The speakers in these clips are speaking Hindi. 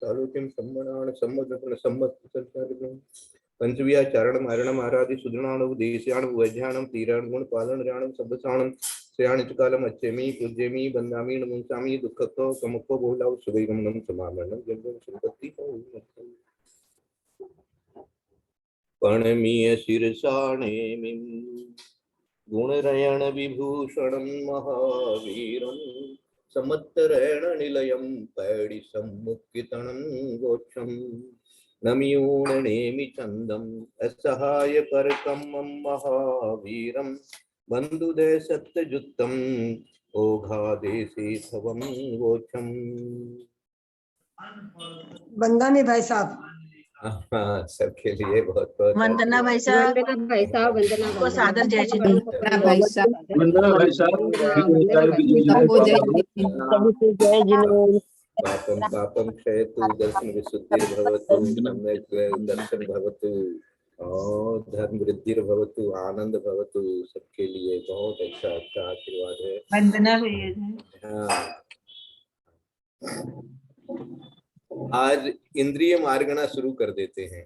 सालोक्यम सम्मणान सम्मदन सम्मत संचारितम पंचव्याचारण मारणम आराधि सुदृणाणु देश्याणु वैज्ञानम तीरण गुण पालन ऋणम सब्बसाणम श्रेयाणि च कालम अच्छेमि पूज्यमि बंदामि नमोसामि दुःखतो कमुखो बहुलाव सुदैगमनम समामरणम जन्म संपत्ति प्रणमीय शीर्षाणेमिं गुणरयण विभूषणं महावीरं समत्तरेण निलयं पैडि सम्मुखितनं गोक्षं नमियूणनेमि चन्दम् असहाय परकमं महावीरं बन्धुदे सत्यजुत्तम ओघादेशे थवं गोक्षं। वंदना में भाई साहब। सबके लिए बहुत बहुत वंदना भाई साहब, वंदना भाई साहब, वंदना को सादर जय श्री वंदना भाई साहब, वंदना भाई साहब, सबको जय श्री जय पापम पापम क्षयतु दर्शन विशुद्धिर्भवतु सम्यक् दर्शन भवतु और धर्म वृद्धिर्भवतु आनंद भवतु। सबके लिए बहुत अच्छा अच्छा आशीर्वाद है। वंदना भैया। हाँ, आज इंद्रिय मार्गना शुरू कर देते हैं।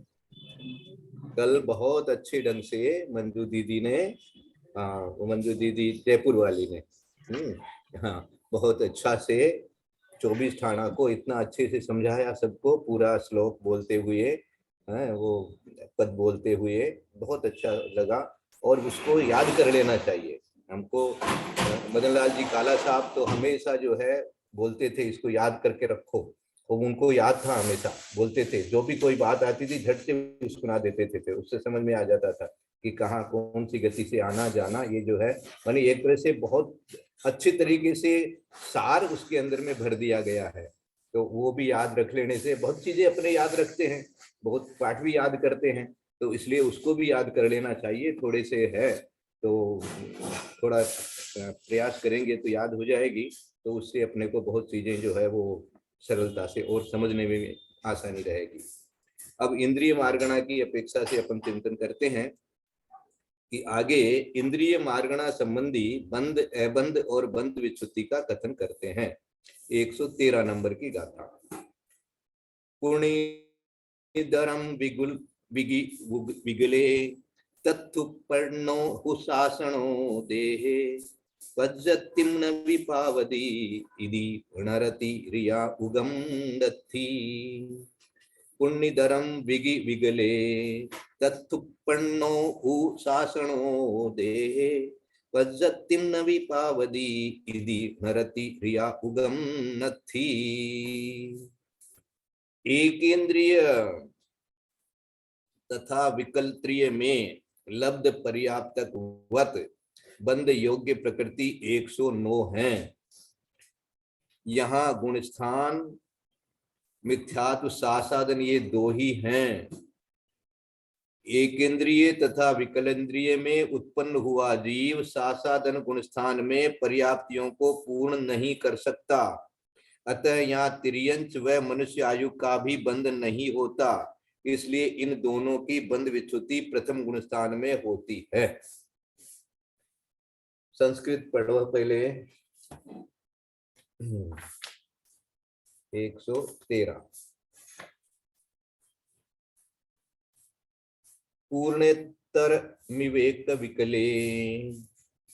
कल बहुत अच्छे ढंग से मंजू दीदी ने, मंजू दीदी जयपुर वाली ने, हाँ, बहुत अच्छा से 24 ठाणा को इतना अच्छे से समझाया सबको, पूरा श्लोक बोलते हुए, वो पद बोलते हुए बहुत अच्छा लगा। और उसको याद कर लेना चाहिए हमको। मदन लाल जी काला साहब तो हमेशा जो है बोलते थे इसको याद करके रखो, तो उनको याद था, हमेशा बोलते थे। जो भी कोई बात आती थी झट से सुना देते थे, उससे समझ में आ जाता था कि कहाँ कौन सी गति से आना जाना। ये जो है मानी एक तरह से बहुत अच्छे तरीके से सार उसके अंदर में भर दिया गया है। तो वो भी याद रख लेने से बहुत चीजें अपने याद रखते हैं, बहुत पाठ भी याद करते हैं, तो इसलिए उसको भी याद कर लेना चाहिए। थोड़े से है तो थोड़ा प्रयास करेंगे तो याद हो जाएगी, तो उससे अपने को बहुत चीजें जो है वो सरलता से और समझने में आसानी रहेगी। अब इंद्रिय मार्गणा की अपेक्षा से अपन चिंतन करते हैं कि आगे इंद्रिय मार्गणा संबंधी बंध अबंध और बंध विच्युति का कथन करते हैं। 113 नंबर की गाथा। पुणिदरम विगले तत्थुपर्णो हुशासनो देहे वज्जतिं न विपावदी इति पुनरति रिया उगम दत्थि। पुण्यधरम विगले तत्थुपर्णो हुशासनो देहे वज्जतिं न विपावदी इति पुनरति रिया उगम नत्थि। एकेंद्रिय तथा विकल्त्रिय में लब्ध पर्याप्तक वत बंद योग्य प्रकृति 109 है। यहाँ गुणस्थान मिथ्यात्व सासादन ये दो ही हैं। एकेंद्रिय तथा विकलेंद्रिय में उत्पन्न हुआ जीव सासादन गुणस्थान में पर्याप्तियों को पूर्ण नहीं कर सकता। अतः यहाँ तिर्यंच व मनुष्य आयु का भी बंध नहीं होता। इसलिए इन दोनों की बंध विच्युति प्रथम गुणस्थान में होती है। संस्कृत पढ़ो पहले। 113। पूर्णेतर विवेक विकले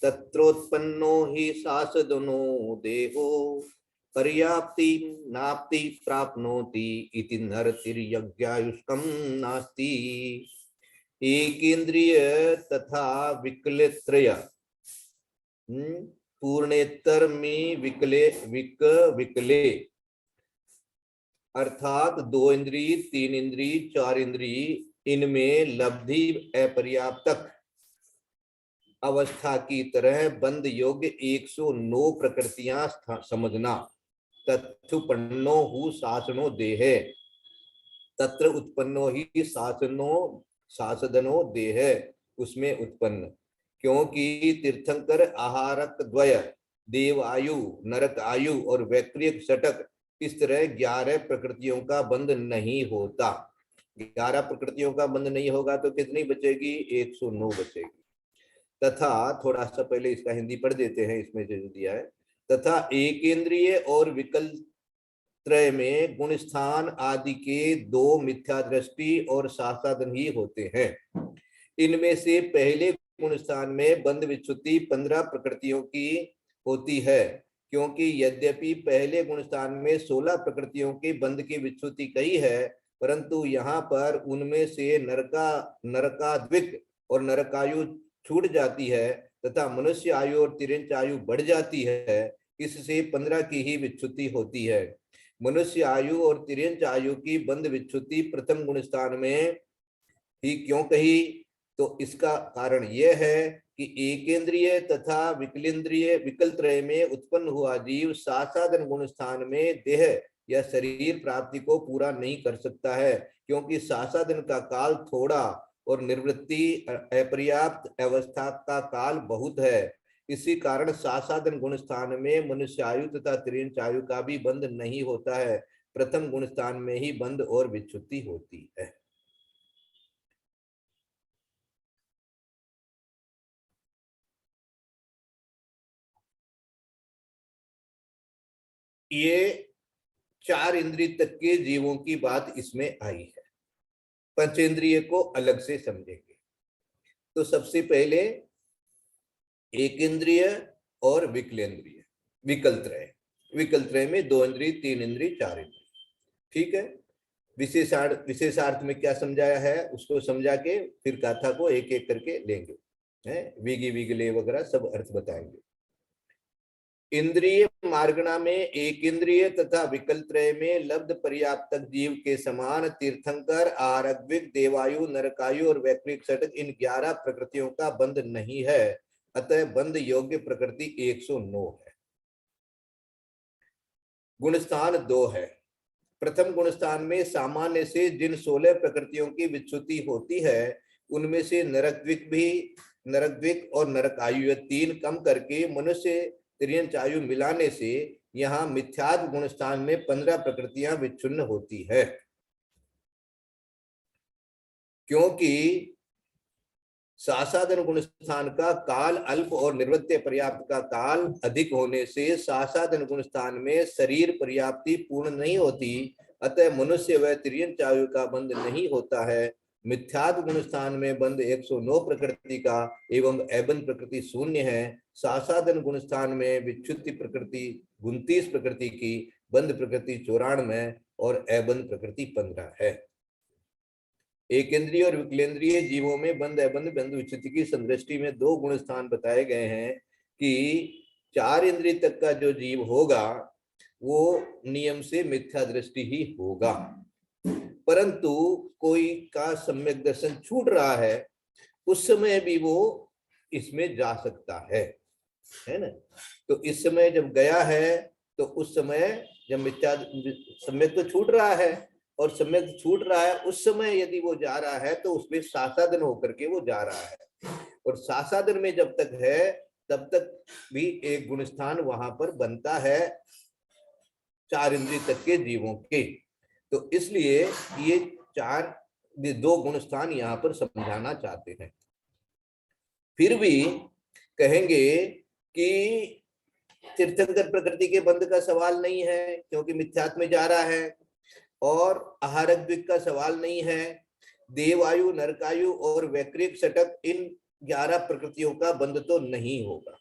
तत्रोत्पन्नो हि सासदनो देहो पर्याप्ति नाप्ति प्राप्नोति इति नरतिर्यज्ञायुष्कं नास्ति। एकेंद्रिय तथा विकलत्रय पूर्णेतर में विकले अर्थात 2 इंद्रिय 3 इंद्रिय 4 इंद्रिय इनमें लब्धि अपर्याप्तक अवस्था की तरह बंद योग्य 109 प्रकृतियां समझना। तत्थुपन्नो हु शासनो देहे तत्र उत्पन्नो ही शासदनो देह उसमें उत्पन्न। क्योंकि तीर्थंकर आहारक द्वय देव आयु नरक आयु और वैक्रियक षटक इस तरह 11 प्रकृतियों का बंध नहीं होता। 11 प्रकृतियों का बंध नहीं होगा तो कितनी बचेगी? 109 बचेगी। तथा थोड़ा सा पहले इसका हिंदी पढ़ देते हैं, इसमें जो दिया है। तथा एकेंद्रिय और त्रय में गुण स्थान आदि के दो मिथ्या दृष्टि और शासादन ही होते हैं। इनमें से पहले गुण स्थान में बंध विच्छुति 15 प्रकृतियों की होती है, क्योंकि यद्यपि पहले गुण स्थान में 16 प्रकृतियों के बंध की विच्छुति कही है, परंतु यहाँ पर उनमें से नरकाद्विक और नरकायु छूट जाती है तथा मनुष्य आयु और तिर्यंच आयु बढ़ जाती है। इससे 15 की ही विच्छुति होती है। मनुष्य आयु और तिर्यंच आयु की बंध विच्छुति प्रथम गुण स्थान में ही क्यों कही? तो इसका कारण यह है कि एकेंद्रिय तथा विकलेंद्रिय विकलत्रय में उत्पन्न हुआ जीव सासादन गुण स्थान में देह या शरीर प्राप्ति को पूरा नहीं कर सकता है, क्योंकि सासादन का काल थोड़ा और निवृत्ति अपर्याप्त अवस्था का काल बहुत है। इसी कारण सासादन गुण स्थान में मनुष्य आयु तथा तिर्यंच आयु का भी बंध नहीं होता है। प्रथम गुण स्थान में ही बंध और विच्छुति होती है। ये 4 इंद्रिय तक के जीवों की बात इसमें आई है। पंचेंद्रिय को अलग से समझेंगे। तो सबसे पहले एक इंद्रिय और विकलेंद्रिय विकलत्रय। विकलत्रय में 2 इंद्रिय, 3 इंद्रिय, 4 इंद्रिय। ठीक है। विशेषार्थ में क्या समझाया है उसको समझा के फिर गाथा को एक एक करके लेंगे, है विगी विगले वगैरह सब अर्थ बताएंगे। इंद्रिय मार्गणा में एक इंद्रिय तथा विकलत्रय में लब्ध पर्याप्त जीव के समान तीर्थंकर, आरग्विक, देवायु, नरकायु और वैकृतिक षटक इन 11 प्रकृतियों का बंध नहीं है। अतः बंध योग्य प्रकृति 109 है। गुणस्थान 2 है। प्रथम गुणस्थान में सामान्य से जिन 16 प्रकृतियों की विच्छुति होती है उनमें से नरकद्विक और नरकायु 3 कम करके मनुष्य तिर्यंच आयु मिलाने से यहाँ मिथ्यात्व गुणस्थान में 15 प्रकृतियां विच्छिन्न होती है। क्योंकि सासादन गुणस्थान का काल अल्प और निवृत्ति पर्याप्त का काल अधिक होने से सासादन गुणस्थान में शरीर पर्याप्ति पूर्ण नहीं होती। अतः मनुष्य व तिर्यंच आयु का बंध नहीं होता है। मिथ्यात्व गुणस्थान में बंध 109 प्रकृति का एवं अबंध प्रकृति 0 है। सासादन गुणस्थान में विच्छुति प्रकृति 29 प्रकृति की, बंध प्रकृति 94 और अबंध प्रकृति 15 है। एकेंद्रिय और विकलेंद्रिय जीवों में बंध अबंध बंध विच्छुति की संदृष्टि में 2 गुण स्थान बताए गए हैं कि 4 इंद्रिय तक का जो जीव होगा वो नियम से मिथ्या दृष्टि ही होगा, परंतु कोई का सम्यक दर्शन छूट रहा है उस समय भी वो इसमें जा सकता है ना। तो इस समय जब गया है तो उस समय जब मिथ्या सम्यक तो छूट रहा है और सम्यक छूट रहा है उस समय यदि वो जा रहा है तो उसमें सासादन होकर के वो जा रहा है, और सासादन में जब तक है तब तक भी एक गुणस्थान वहां पर बनता है 4 इंद्रिय तक के जीवों के। तो इसलिए ये 2 गुणस्थान यहाँ पर समझाना चाहते हैं। फिर भी कहेंगे कि तीर्थंकर प्रकृति के बंध का सवाल नहीं है क्योंकि मिथ्यात्व में जा रहा है, और आहारक का सवाल नहीं है। देवायु, नरकायु और वैकृतिक षटक इन 11 प्रकृतियों का बंध तो नहीं होगा।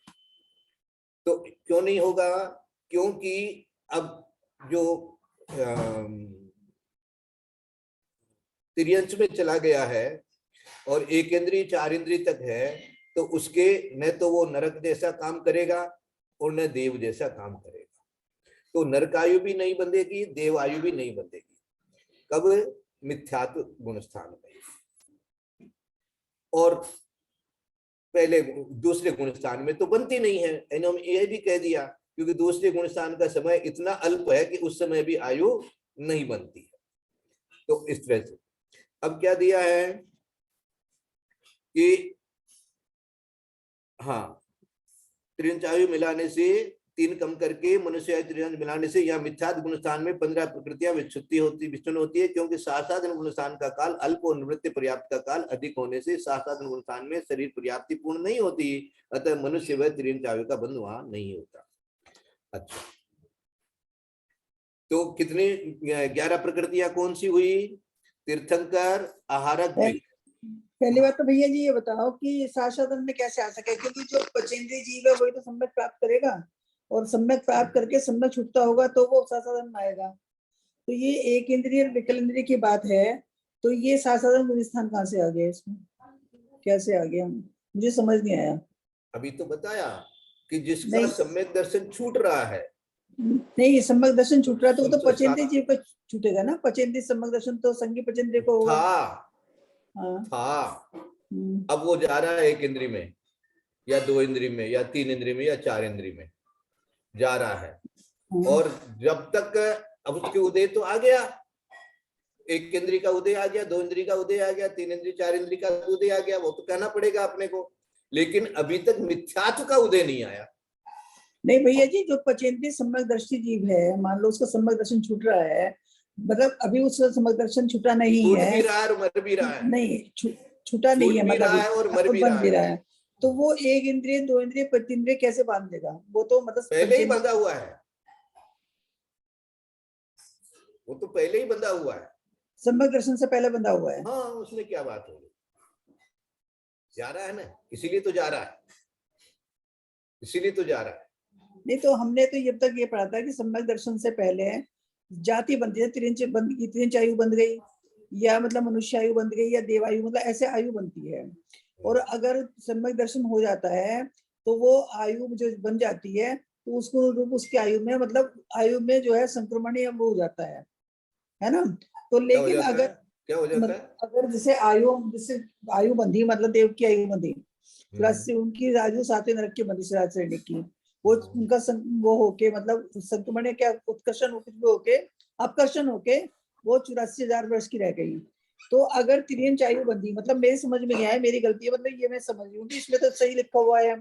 तो क्यों नहीं होगा? क्योंकि अब जो तिर्यंच में चला गया है और एक इंद्रिय 4 इंद्रिय तक है तो उसके न तो वो नरक जैसा काम करेगा और न देव जैसा काम करेगा। तो नरकायु भी नहीं बंधेगी, देवायु भी नहीं बंधेगी। कब? मिथ्यात्व गुणस्थान में। और पहले दूसरे गुणस्थान में तो बनती नहीं है। इन्होंने यह भी कह दिया क्योंकि दूसरे गुणस्थान का समय इतना अल्प है कि उस समय भी आयु नहीं बनती है। तो इस तरह से अब क्या दिया है कि हाँ, तिर्यंच आयु मिलाने से 3 कम करके मनुष्य तिर्यंच मिलाने से यह मिथ्यात्व गुणस्थान में 15 प्रकृतियां विच्छिन्न होती है, क्योंकि सासादन गुणस्थान का काल अल्प और निवृत्ति पर्याप्त का काल अधिक होने से सासादन गुणस्थान में शरीर पर्याप्ति पूर्ण नहीं होती। अतः मनुष्य व तिर्यंच आयु का बंध वहां नहीं होता। अच्छा, तो कितनी 11 प्रकृतियां कौन सी हुई? तीर्थंकर, आहारक, द्विज। पहली बात तो भैया जी ये बताओ कि साक्षात्कार में कैसे आ सके, क्योंकि जो पचेंद्रीय जीव है वही तो सम्यक प्राप्त करेगा, और सम्यक प्राप्त करके सम्यक छूटता होगा तो वो साक्षात्कार में आएगा। तो ये एक इंद्रिय और विकल इंद्रिय की बात है, तो ये साक्षात्कार गुणस्थान कहाँ से आ गया, इसमें कैसे आ गया, मुझे समझ नहीं आया। अभी तो बताया कि जिसका नहीं। सम्यक दर्शन छूट रहा है, नहीं, सम्यक दर्शन छूट रहा है तो वो तो तो पचेंद्रीय जीव का छूटेगा ना। पचेंद्रीय सम्यक दर्शन तो संगी पचेंद्रीय को होगा। हाँ। था। अब वो जा रहा है एक इंद्री में या 2 इंद्री में या 3 इंद्री में या 4 इंद्री में जा रहा है, और जब तक अब उसके उदय तो आ गया, एक इंद्री का उदय आ गया, 2 इंद्री का उदय आ गया, 3 इंद्री 4 इंद्री का उदय आ गया, वो तो कहना पड़ेगा अपने को, लेकिन अभी तक मिथ्यात्व का उदय नहीं आया। नहीं भैया जी, जो पचेंद्रीय सम्यक दर्शी जीव है, मान लो उसका सम्यक दर्शन छूट रहा है, मतलब अभी उसका सम्यक दर्शन छूटा नहीं छूट है। भी रहा है और मर भी रहा है। नहीं, छूटा नहीं है, भी रहा है और मर मतलब भी बन रहा भी है। रहा है। तो वो एक इंद्रिय, 2 इंद्रिय, 3 इंद्रिय कैसे बांध देगा? वो तो मतलब पहले ही बंधा हुआ है, वो तो पहले ही बंधा हुआ है, सम्यक दर्शन से पहले बंधा हुआ है। हाँ, उसमें क्या बात होगी, जा रहा है ना, इसीलिए तो जा रहा है, इसीलिए तो जा रहा है। नहीं तो हमने तो ये तक ये पढ़ा था कि सम्यक दर्शन से पहले जाति बनती है, त्रिंच आयु बन गई, या मतलब मनुष्य आयु बन गई, या देवायु, मतलब ऐसे आयु बनती है। और अगर सम्यक दर्शन हो जाता है तो वो आयु जो बन जाती है, तो उसको रूप उसकी आयु में, मतलब आयु में जो है संक्रमण या वो हो जाता है ना। तो लेकिन अगर क्या हो जाता है? अगर जैसे आयु बंधी, मतलब देव की आयु बंधी, उनकी आयु 7वें नरक की बंधी श्राद्ध श्रेणी की, वो उनका वो होके, मतलब संक्रमण क्या उत्कर्षण होके अपकर्षण होके वो 84,000 वर्ष की रह गई। तो अगर त्रियंच आयु बंधी, मतलब मेरी समझ में नहीं आया, मेरी गलती है, मतलब ये मैं समझ रही हूँ कि इसमें तो सही लिखा हुआ है,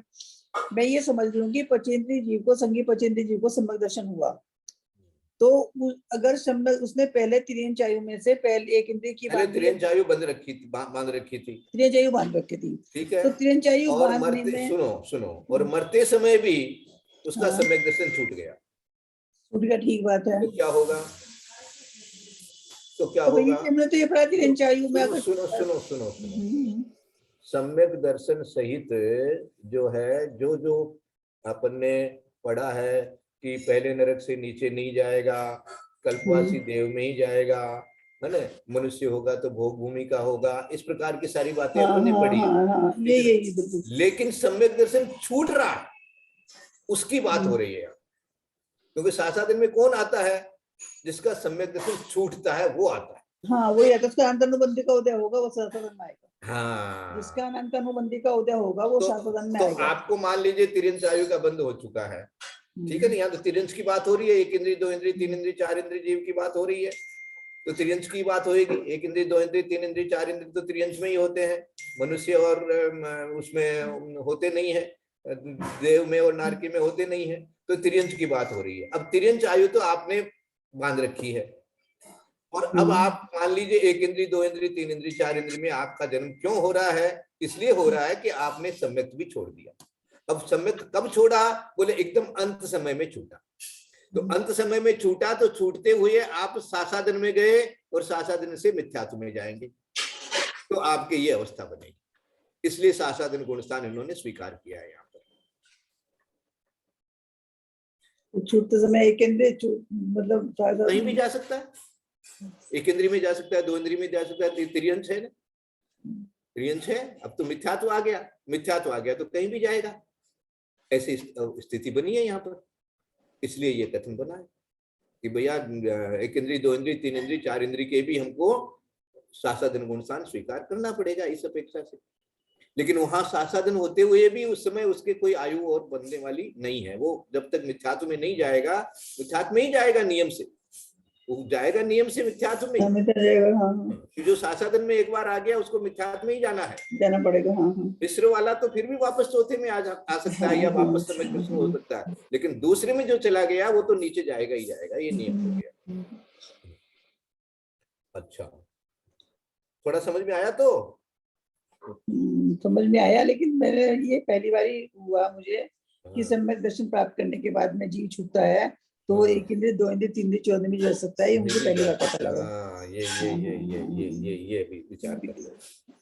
मैं ये समझ रही हूँ कि पचेंद्रीय जीव को, संगी पचेंद्रीय जीव को सम्यक दर्शन हुआ, तो अगर सम्यक उसने पहले त्रियंच आयु में से पहले एक इंद्रिय की त्रियंच आयु बांध रखी थी, त्रियंच आयु बांध रखी थी, ठीक है। तो त्रियंच आयु और बांधने में सुनो, और मरते समय भी उसका हाँ, सम्यक दर्शन छूट गया, ठीक बात है। तो क्या होगा? तो क्या तो होगा? हमने तो ये पढ़ा त्रियंच आयु में अगर सुनो, सम्यक दर्शन सहित जो है, जो अपन ने पढ़ा है कि पहले नरक से नीचे नहीं जाएगा, कल्पवासी देव में ही जाएगा, है ना, मनुष्य होगा तो भोग भूमि का होगा, इस प्रकार की सारी बातें अपन ने पढ़ी है। ये लेकिन सम्यक दर्शन छूट रहा है, उसकी बात हो रही है, क्योंकि सासादन में कौन आता है? जिसका सम्यक दर्शन छूटता है वो आता है। हाँ, वही है, तो उसका अनंतानुबंधी का उदय होगा, वो सासादन में आएगा। हाँ, जिसका अनंतानुबंधी का उदय होगा वो सासादन में आएगा। आपको मान लीजिए त्रियंच आयु का बंद हो चुका है, ठीक है ना, यहाँ तो त्रियंच की बात हो रही है, 1 इंद्रिय 2 इंद्रिय 3 इंद्रिय 4 इंद्रिय जीव की बात हो रही है, तो त्रियंच की बात होगी। 1 इंद्रिय 2 इंद्रिय 3 इंद्रिय 4 इंद्रिय तो त्रियंच में ही होते हैं, मनुष्य और उसमें होते नहीं है, देव में और नारकी में होते नहीं है, तो त्रियंच की बात हो रही है। अब त्रियंच आयु तो आपने बांध रखी है, और अब आप मान लीजिए 1 इंद्रिय 2 इंद्रिय 3 इंद्रिय 4 इंद्रिय में आपका जन्म क्यों हो रहा है? इसलिए हो रहा है कि आपने सम्यक भी छोड़ दिया। अब सम्यक कब छोड़ा? बोले एकदम अंत समय में छूटा। तो अंत समय में छूटा, तो छूटते हुए आप सासादन में गए और सासादन से मिथ्यात्व में जाएंगे, तो आपके ये अवस्था बनेगी। इसलिए सासादन गुणस्थान इन्होंने स्वीकार किया है। यहाँ पर छूटते समय एक इंद्रिय मतलब कहीं भी जा सकता है, 1 इंद्रिय में जा सकता है, 2 इंद्रिय में जा सकता है, त्रियंश है ना, त्रियंश है। अब तो मिथ्यात्व आ गया तो कहीं भी जाएगा, ऐसी स्थिति बनी है यहाँ पर। इसलिए ये कथन बना है कि भैया 1 इंद्रिय 2 इंद्रिय 3 इंद्रिय 4 इंद्रिय के भी हमको सासादन गुणस्थान स्वीकार करना पड़ेगा इस अपेक्षा से। लेकिन वहां सासादन होते हुए भी उस समय उसके कोई आयु और बनने वाली नहीं है। वो जब तक मिथ्यात्व में नहीं जाएगा, मिथ्यात्व में ही जाएगा, नियम से वो जाएगा, नियम से मिथ्यात्व में। जो सासादन में एक बार आ गया उसको मिथ्यात्व में ही जाना पड़ेगा। मिश्र वाला तो फिर भी वापस चौथे में आ सकता है, या वापस समय प्रश्न हो सकता है, लेकिन दूसरे में जो चला गया वो तो नीचे जाएगा ही जाएगा, ये नियम हो गया। अच्छा, थोड़ा समझ में आया? तो समझ में आया, लेकिन मैंने ये पहली बार हुआ मुझे कि सम्यक दर्शन प्राप्त करने के बाद में जीव छूटता है, तो वो एक इंद्रिय, दो इंद्रिय, तीन इंद्रिय, चौदह इंद्रिय रह सकता है, ये मुझे पहली बार पता लगा। हाँ, ये भी विचार कर लो।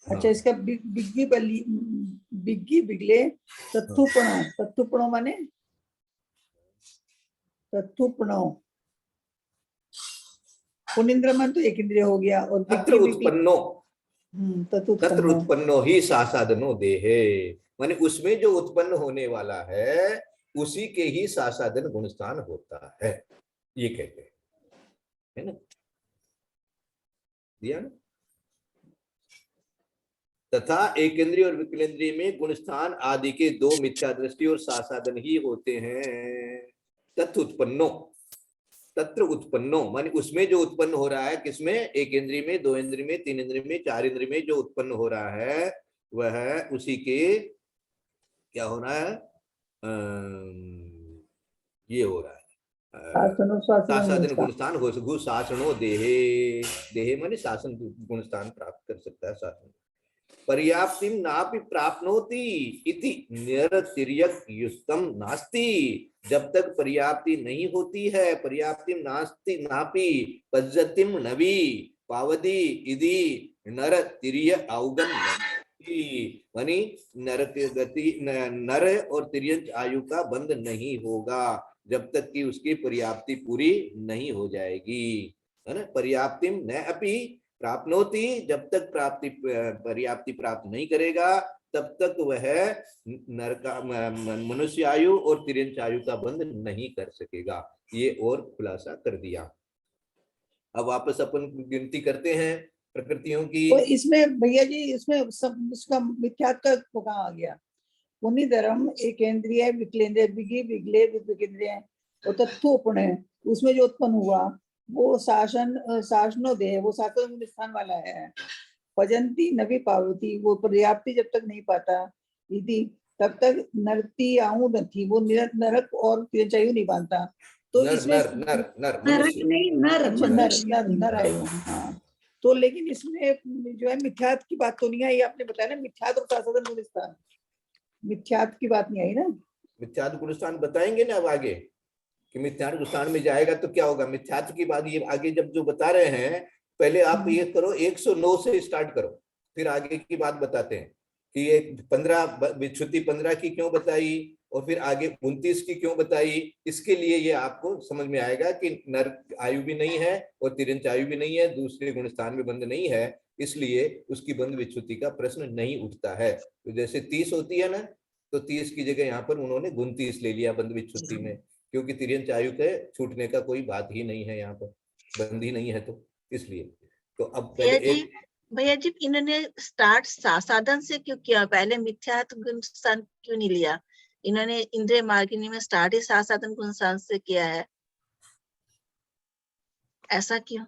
अच्छा, इसका बिग्गी बली, बिग्गी बिगले तत्थुपणो, तत्थुपणो माने तत्थुपणो, पुनिंद्र मन तो एक इंद्रिय हो गया, और तत्र बिग्गी बिगले उत्पन्नो, तत्र तत्थुपणो, उत्पन्नो ही सासाधनो देहे, माने उसमें जो उत्पन्न होने वाला है उसी के ही सासाधन गुणस्थान होता है, ये कहते हैं, है ना? दिया ना? तथा एक इंद्रिय और विकलेंद्रिय में गुणस्थान आदि के दो मिथ्या दृष्टि और सासाधन ही होते हैं। तत्र उत्पन्नो, तत्र उत्पन्नो माने उसमें जो उत्पन्न हो रहा है, किसमें? एक इंद्रिय में, दो इंद्रिय में, तीन इंद्रिय में, चार इंद्रिय में जो उत्पन्न हो रहा है वह उसी के क्या हो रहा है? ये हो रहा है शासनो सासाधन स्वासन, गुणस्थान हो सकू शासनो देहे, देहे माने शासन गुणस्थान प्राप्त कर सकता है शासन। पर्याप्तिम नापि प्राप्नोति इति निरतिर्यक युक्तम नास्ति, जब तक पर्याप्ति नहीं होती है, पर्याप्तिम नास्ति नापि पज्जतिम नवी पावदी इति नरतिर्य औगम मानी नर के गति, नर और तिर्यंच आयु का बंध नहीं होगा जब तक कि उसकी पर्याप्ति पूरी नहीं हो जाएगी, है ना? पर्याप्तिम न अपि प्राप्नोति, जब तक पर्याप्ति प्राप्त नहीं करेगा तब तक वह नर का मनुष्य आयु और तिर्यंच आयु का बंध नहीं कर सकेगा। ये और खुलासा कर दिया। अब वापस अपन गिनती करते हैं प्रकृतियों की। तो इसमें भैया जी, इसमें सब इसका मिथ्यात्व का वो कहाँ आ गया? पुनिधर्म एकेंद्रिय, विकलेंद्रिय, बिगी बिगले विकेंद्रिय और तत्थोपण है, उसमें जो उत्पन्न हुआ वो शासनो देह, वो शासन स्थान वाला है। भजंती नवी पार्वती, वो पर्याप्ति जब तक नहीं पाता यदि तब तक नरती आऊ नहीं, वो नरक और तिरंचायु नहीं बांधता। तो नर इसमें नर नर नर नरक मनुष्य, नहीं, नर अच्छा, नर मनुष्य। नर नर आयु, हाँ। तो लेकिन इसमें जो है मिथ्यात्व की बात तो नहीं आई, आपने बताया ना, मिथ्यात्व और शासन गुणस्थान, मिथ्यात्व की बात नहीं आई ना। मिथ्यात्व गुणस्थान बताएंगे ना अब आगे कि मिथ्यात्व गुणस्थान में जाएगा तो क्या होगा। मिथ्यात्व की बात ये आगे जब जो बता रहे हैं, पहले आप ये करो 109 से स्टार्ट करो, फिर आगे की बात बताते हैं कि ये 15 विच्छुति 15 की क्यों बताई और फिर आगे 29 की क्यों बताई। इसके लिए ये आपको समझ में आएगा कि नर आयु भी नहीं है और तिरंच आयु भी नहीं है, दूसरे गुणस्थान में बंध नहीं है, इसलिए उसकी बंध विच्छुति का प्रश्न नहीं उठता है। तो जैसे 30 होती है ना, तो 30 की जगह यहाँ पर उन्होंने 29 ले लिया बंध विच्छुति में, क्योंकि तिर्यंच आयु के छूटने का कोई बात ही नहीं है, यहाँ पर बंद ही नहीं है, तो इसलिए। तो अब पहले भैया जी इन्होंने स्टार्ट साधन से क्यों किया? पहले मिथ्यात्व गुणस्थान क्यों नहीं लिया? इन्होंने इंद्रिय मार्गिनी में स्टार्ट ही साधन गुणस्थान से किया है, ऐसा क्यों?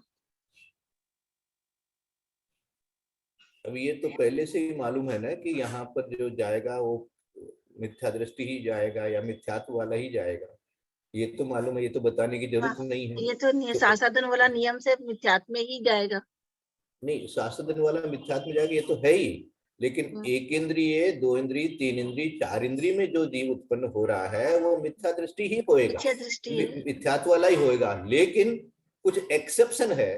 अब ये तो पहले से ही मालूम है ना कि यहाँ पर जो जाएगा वो मिथ्या दृष्टि ही जाएगा या मिथ्यात्व वाला ही जाएगा, ये तो मालूम है, ये तो बताने की जरूरत नहीं है। ये तो साधन वाला नियम से मिथ्यात्व में ही जाएगा। नहीं, शास्त्र वाला मिथ्यात्व में जाएगा ये तो है ही, लेकिन एक इंद्रिय, दो इंद्रिय, तीन इंद्रिय, चार इंद्रिय में जो जीव उत्पन्न हो रहा है वो मिथ्या दृष्टि ही होएगा, मिथ्या दृष्टि है, मिथ्यात्व वाला ही होएगा। लेकिन कुछ एक्सेप्शन है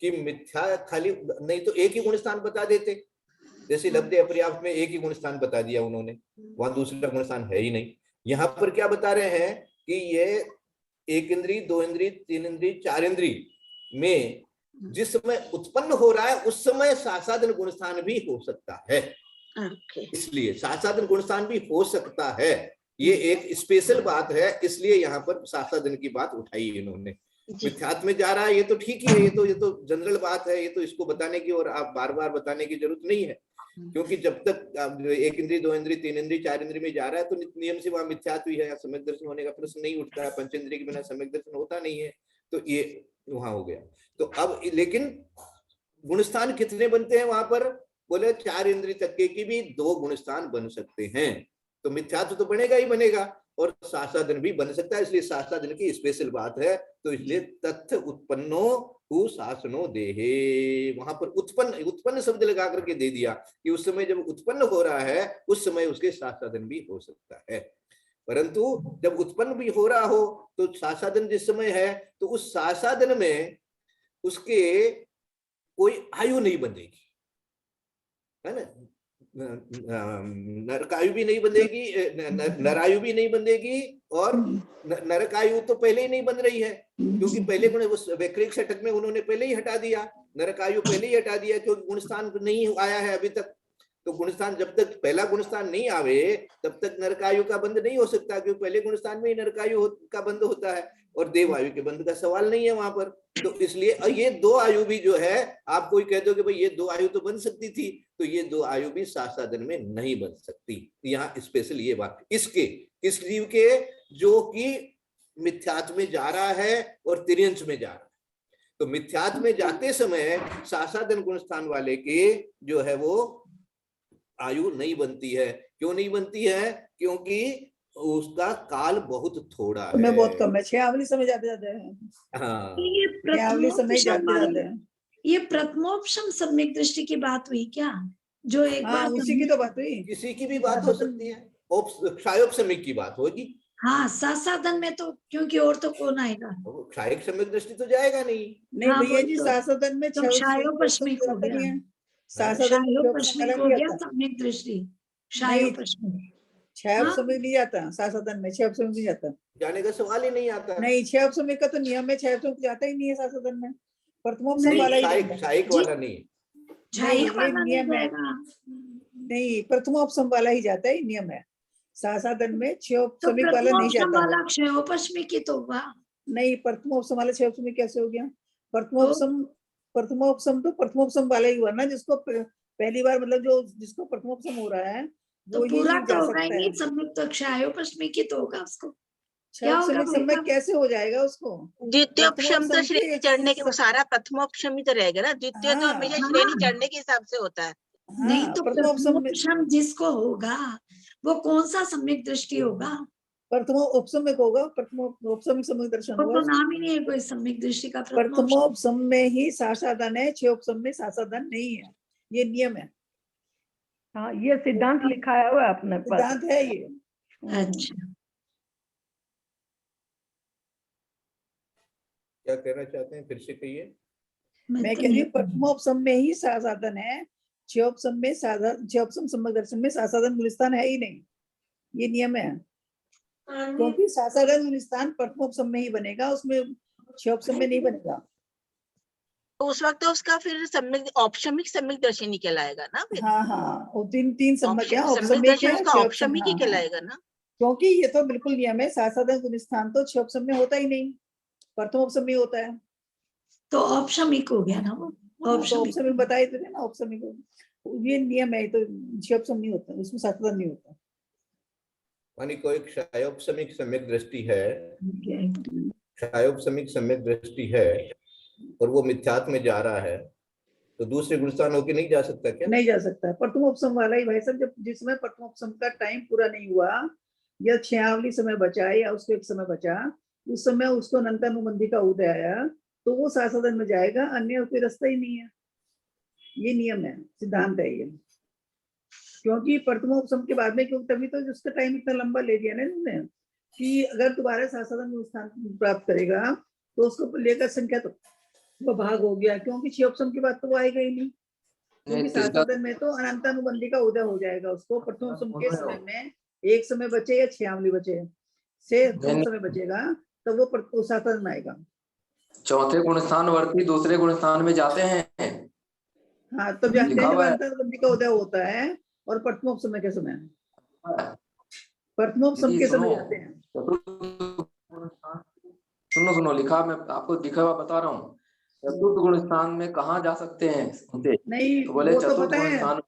कि मिथ्या खाली नहीं तो एक ही गुणस्थान बता देते, जैसे लब्धे अपर्याप्त में एक ही गुणस्थान बता दिया उन्होंने, वहां दूसरा गुणस्थान है ही नहीं। यहाँ पर क्या बता रहे हैं कि ये एक इंद्रिय, दो इंद्रिय, तीन इंद्रिय, चार इंद्रिय में जिस समय उत्पन्न हो रहा है उस समय सासाधन गुणस्थान भी हो सकता है। इसलिए सासाधन गुणस्थान भी हो सकता है, ये एक स्पेशल बात है, इसलिए यहाँ पर सासाधन की बात उठाई इन्होंने। मिथ्यात्व में जा रहा है ये तो ठीक ही है, ये तो जनरल बात है, ये तो इसको बताने की और आप बार बार बताने की जरूरत नहीं है, क्योंकि जब तक एक इंद्रिय, दो इंद्रिय, तीन इंद्रिय, चार इंद्रिय में जा रहा है तो नियम से वहां मिथ्यात्व ही है, सम्यक दर्शन होने का प्रश्न नहीं उठता है, पंचेंद्रिय के बिना सम्यक दर्शन होता नहीं है, तो ये वहां हो गया। तो अब लेकिन गुणस्थान कितने बनते हैं वहां पर? बोले चार इंद्रिय तक के भी दो गुणस्थान बन सकते हैं, तो मिथ्यात्व तो बनेगा ही बनेगा और सासाधन भी बन सकता है, इसलिए सासाधन की स्पेशल बात है। तो इसलिए तथ्य उत्पन्नो हु शासनो देहे, वहां पर उत्पन्न शब्द लगा करके दे दिया कि उस समय जब उत्पन्न हो रहा है उस समय उसके सासाधन भी हो सकता है। परंतु जब उत्पन्न भी हो रहा हो तो सासादन जिस समय है तो उस सासादन में उसके कोई आयु नहीं बंधेगी, है ना, नरकायु भी नहीं बंधेगी, नरायु भी नहीं बंधेगी, और नरकायु तो पहले ही नहीं बन रही है, क्योंकि पहले उस वैक्रिक षटक में उन्होंने पहले ही हटा दिया, नरकायु पहले ही हटा दिया, क्योंकि गुणस्थान नहीं आया है अभी तक। तो गुणस्थान जब तक पहला गुणस्थान नहीं आवे तब तक नरकायु का बंध नहीं हो सकता, क्योंकि पहले गुणस्थान में ही नरकायु का बंध होता है, और देवायु के बंध का सवाल नहीं है वहां पर। तो इसलिए ये दो आयु भी जो है, आप कोई कह दो कि भाई ये दो आयु तो बन सकती थी, तो ये दो आयु भी सासादन में नहीं बन सकती। यहाँ स्पेशल ये बात इसके किस जीव के, जो कि मिथ्यात्व में जा रहा है और तिर्यंश में जा रहा है। तो मिथ्यात्व में जाते समय सासादन गुणस्थान वाले के जो है वो आयु नहीं बनती है। क्यों नहीं बनती है? क्योंकि उसका काल बहुत थोड़ा है, मैं बहुत कम है, 6 समय जाते जाते हैं। हाँ, ये 6 समय जाते जाते हैं। ये प्रथमोपशम सम्यक दृष्टि की बात हुई क्या? जो एक हाँ, बार उसी की तो बात हुई। किसी की भी बात हो सकती है, क्षायोपशमिक की बात होगी। हाँ, सासादन में तो क्योंकि और तो कौन आएगा? क्षायिक सम्यक दृष्टि तो जाएगा नहीं। नहीं हाँ, भैया जी, तो- सासादन में तो 6 क्षायोपशमिक हो गया। क्षायोपशमिक हो गया सम्यक दृष्टि, क्षायोपशमिक। 6 समय नहीं जाता सासादन में, 6 समय नहीं जाता, जाने का सवाल ही नहीं आता। नहीं 6 समय का तो नियम है, 6 समय जाता ही नहीं है सासादन में, प्रथमोपशम वाला ही जाता है। क्षायिक वाला नहीं, क्षायिक ये वाला नहीं नियम है। जाएगा। नहीं, प्रथमोपशम वाला ही जाता है, नियम है। सासादन में तो 6 वाला नहीं प्रथमोपशम जाता। वाला क्षयोपशमिक ही तो हुआ। नहीं, प्रथमोपशम वाला 6 कैसे हो गया? प्रथमोपशम तो प्रथमोपशम वाला ही हुआ ना, जिसको पहली बार मतलब जो जिसको प्रथमोपशम हो रहा है तो वो पूरा ही तो जा होगा ही सकता नहीं है। सम्यक, तो क्षयोपशमिक ही तो होगा उसको। क्या होगा क्षयोपशमिक समय भाई? कैसे हो जाएगा उसको? द्वितीयोपशम तो प्रथमोपशम श्रेणी की चढ़ने के, सारा प्रथमोपशम ही तो रहेगा ना, द्वितीय तो हाँ, हमेशा हाँ। श्रेणी चढ़ने के हिसाब से होता है। नहीं, हाँ, तो प्रथमोपशम में प्रथमोपशम जिसको होगा वो कौन सा सम्यक दृष्टि होगा? प्रथमोपशमिक होगा, प्रथमोपशमिक समय दर्शन वो होगा। तो नाम ही नहीं है कोई सम्यक दृष्टि का। प्रथमोपशम प्रथमोपशम में ही सासादन है, 6 में सासादन नहीं है, ये नियम है, हाँ, ये सिद्धांत लिखा है हुआ अपने पास। सिद्धांत है ये। अच्छा, क्या कहना चाहते हैं, फिर से कहिए। मैं तो कह रही नहीं हूँ प्रथमोपशम में ही सासादन है, 6 में साधारण 6 सम्यक दर्शन में सासादन गुलिस्तान है ही नहीं, ये नियम है। क्योंकि सासादन गुलिस्तान प्रथमोपशम में ही बनेगा, उसमें 6 में नहीं बनेगा। तो उस वक्त तो उसका फिर सम्यक औपशमिक सम्यक दर्शन ही कहलाएगा ना फिर। हाँ हाँ, वो तीन सम्यक है, सम्यक औपशमिक दर्शन है, उसका छह औपशमिक ही हाँ, कहलाएगा ना। क्योंकि ये तो बिल्कुल नियम है, सासादन गुलिस्तान तो 6 में होता ही नहीं, प्रथमोपशम में होता है। तो औपशमिक हो गया ना वो। तो औपशमिक औपशमिक बताए थे ना, औपशमिक ये नियम है, तो 6 नहीं होता, उसमें सासादन नहीं होता। मानी कोई क्षायोपशमिक सम्यक दृष्टि है, Okay. क्षायोपशमिक सम्यक दृष्टि है और वो मिथ्यात्व में जा रहा है, तो दूसरे गुणस्थान होके नहीं जा सकता क्या? नहीं जा सकता, प्रथमोपशम वाला ही भाई साहब, जब जिसमें प्रथमोपशम का टाइम पूरा नहीं हुआ या 6 समय बचा या उसको 1 समय बचा, उस समय उसको अनंतानुबंधी का उदय आया तो वो सासादन में जाएगा, अन्य कोई रास्ता ही नहीं है, ये नियम है, सिद्धांत है ये। क्योंकि प्रथमोपशम के बाद में, क्योंकि तभी तो उसका टाइम इतना लंबा ले दिया ना इन्होंने, कि अगर दोबारा सासादन में स्थान प्राप्त करेगा तो उसको लेकर संख्या तो वो भाग हो गया, क्योंकि 6 के बाद तो वो आएगा ही नहीं, क्योंकि सासादन में तो अनंतानुबंधी का उदय हो जाएगा उसको। प्रथमोपशम के समय में 1 समय बचे या 6 बचे से 2 समय बचेगा, तो वो सासादन में आएगा। चौथे गुणस्थान वर्ती दूसरे गुणस्थान में जाते हैं। हाँ, तो जब लिखा हुआ है। अनंतानुबंधी का उदय होता है और प्रथमोपशम के समय, प्रथमोपशम के समय जाते हैं। सुनो लिखा, मैं आपको दिखा हुआ बता रहा हूँ। चतुर्थ गुण स्थान में कहाँ जा सकते हैं? नहीं, तो बोले वो तो चतुर्थ पता गुण है, स्थान।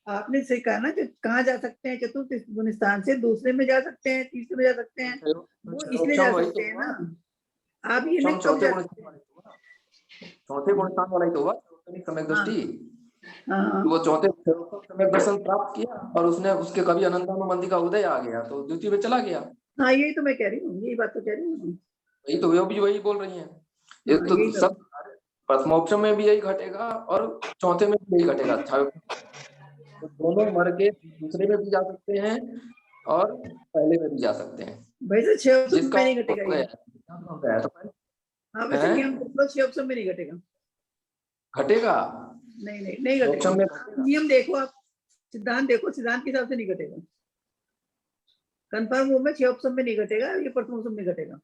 आपने सही कहा ना कि कहाँ जा सकते हैं, चतुर्थ गुण स्थान से दूसरे में जा सकते हैं, तीसरे में जा सकते हैं, वो इसलिए जा सकते हैं ना। आप ये नहीं कब जा सकते हैं? चौथे गुण स्थान वाला ही तो हुआ सम्यक दृष्टि। हाँ, वो चौथे सम्यक दर्शन प्राप्त किया और उसने उसके कभी अनंतानुबंधी का उदय आ गया तो द्वितीय में चला गया। हाँ, यही तो मैं कह रही हूँ, यही बात तो कह रही हूँ। वही तो वो भी वही बोल रही हैं। ये हाँ, तो यही सब प्रथमोपशम में भी यही घटेगा और चौथे में भी यही घटेगा। तो दोनों मर के दूसरे में भी जा सकते हैं और पहले में भी जा सकते हैं। भाई साहब 6 ऑप्शन जिसका में नहीं घटेगा हो ये। गया तो हाँ वैसे हैं? नियम देख लो 6 ऑप्शन में नहीं घटेगा। घटेगा। नहीं ऑप्शन में घटेगा। नियम देखो आप, सिद्धांत देखो, सिद्धांत के हिसाब से नहीं घटेगा। कंफर्म वो में 6 ऑप्शन में नहीं घटेगा, ये प्रथम ऑप्शन में घटेगा।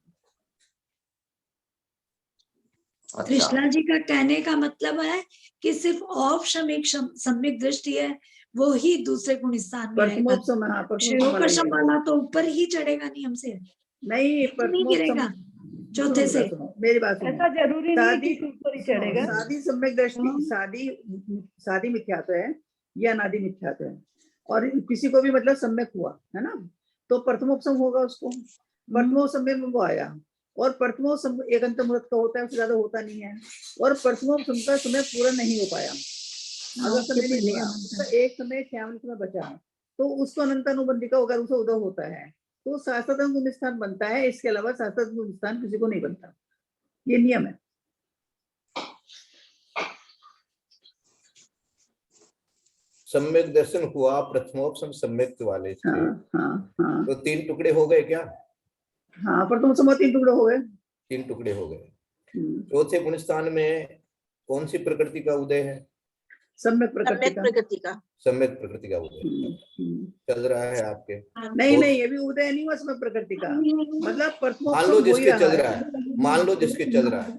अच्छा, कृष्णा जी का कहने का मतलब है कि सिर्फ ऑफ सम्यक दृष्टि है, वो ही दूसरे गुण स्थान में प्रथम आएगा। ऑप्शन, हाँ प्रथम श्रेयोपशम वाला तो ऊपर ही चढ़ेगा नियम से, नहीं, नहीं प्रथम गिरेगा चौथे से। मेरी बात सुनो। ऐसा जरूरी नहीं है कि शादी ऊपर ही चढ़ेगा। शादी सम्यक दृष्टि, शादी मिथ्यात्व है या अनादि मिथ्यात्व है, और किसी को भी मतलब सम्यक हुआ है ना, तो प्रथमोपसम होगा उसको। प्रथमोपसम में वो आया, और प्रथमोपसम एक अंत मुहूर्त का होता है, उससे ज्यादा होता नहीं है, और प्रथमोपसम का समय पूरा नहीं हो पाया। अगर समय नहीं हुआ, उसका एक समय 56 समय बचा, तो उसको अनंतानुबंधी का अगर उसे उदय होता है तो शाश्वत गुण स्थान बनता है। इसके अलावा शाश्वत गुण स्थान किसी को नहीं बनता, ये नियम है। सम्यक दर्शन हुआ प्रथमोपसम सम्यक वाले से, हाँ तो 3 टुकड़े हो गए क्या? हाँ, प्रथम समय 3 टुकड़े हो गए। 3 टुकड़े हो गए। चौथे गुण स्थान में कौन सी प्रकृति का उदय है? सम्यक प्रकृति का। सम्यक प्रकृति का उदय चल रहा है आपके। नहीं, अभी उदय नहीं हुआ सम्यक प्रकृति का, मतलब मान लो जिसके चल रहा है, मान लो जिसके चल रहा है,